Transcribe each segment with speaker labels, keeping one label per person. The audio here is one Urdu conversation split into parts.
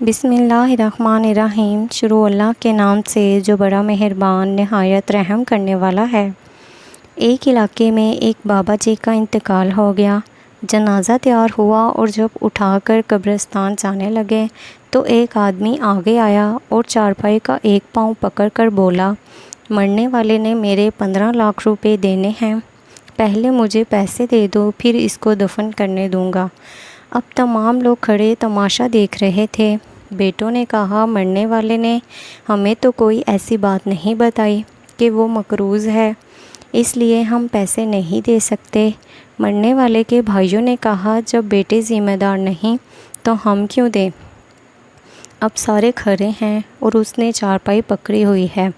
Speaker 1: بسم اللہ الرحمن الرحیم۔ شروع اللہ کے نام سے جو بڑا مہربان نہایت رحم کرنے والا ہے۔ ایک علاقے میں ایک بابا جی کا انتقال ہو گیا۔ جنازہ تیار ہوا اور جب اٹھا کر قبرستان جانے لگے تو ایک آدمی آگے آیا اور چارپائی کا ایک پاؤں پکڑ کر بولا، مرنے والے نے میرے 15 لاکھ روپے دینے ہیں، پہلے مجھے پیسے دے دو پھر اس کو دفن کرنے دوں گا۔ اب تمام لوگ کھڑے تماشا دیکھ رہے تھے۔ بیٹوں نے کہا، مرنے والے نے ہمیں تو کوئی ایسی بات نہیں بتائی کہ وہ مقروض ہے، اس لیے ہم پیسے نہیں دے سکتے۔ مرنے والے کے بھائیوں نے کہا، جب بیٹے ذمہ دار نہیں تو ہم کیوں دیں؟ اب سارے کھڑے ہیں اور اس نے چارپائی پکڑی ہوئی ہے۔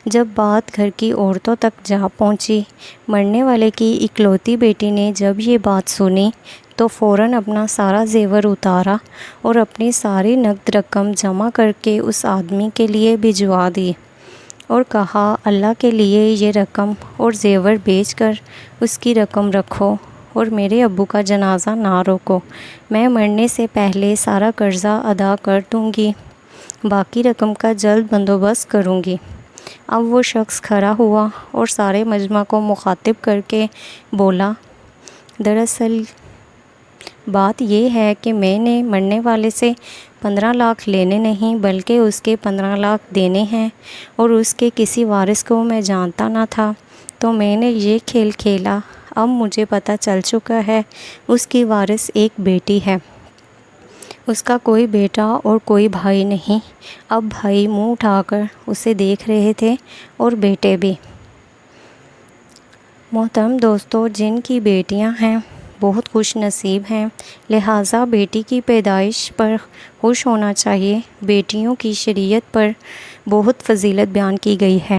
Speaker 1: جب بات گھر کی عورتوں تک جا پہنچی، مرنے والے کی اکلوتی بیٹی نے جب یہ بات سنی تو فوراً اپنا سارا زیور اتارا اور اپنی ساری نقد رقم جمع کر کے اس آدمی کے لیے بھجوا دی اور کہا، اللہ کے لیے یہ رقم اور زیور بیچ کر اس کی رقم رکھو اور میرے ابو کا جنازہ نہ روکو، میں مرنے سے پہلے سارا قرضہ ادا کر دوں گی، باقی رقم کا جلد بندوبست کروں گی۔ اب وہ شخص کھڑا ہوا اور سارے مجمع کو مخاطب کر کے بولا، دراصل بات یہ ہے کہ میں نے مرنے والے سے 15 لاکھ لینے نہیں بلکہ اس کے 15 لاکھ دینے ہیں، اور اس کے کسی وارث کو میں جانتا نہ تھا، تو میں نے یہ کھیل کھیلا۔ اب مجھے پتہ چل چکا ہے اس کی وارث ایک بیٹی ہے، اس کا کوئی بیٹا اور کوئی بھائی نہیں۔ اب بھائی منہ اٹھا کر اسے دیکھ رہے تھے اور بیٹے بھی۔ محترم دوستو، جن کی بیٹیاں ہیں بہت خوش نصیب ہیں، لہٰذا بیٹی کی پیدائش پر خوش ہونا چاہیے۔ بیٹیوں کی شریعت پر بہت فضیلت بیان کی گئی ہے۔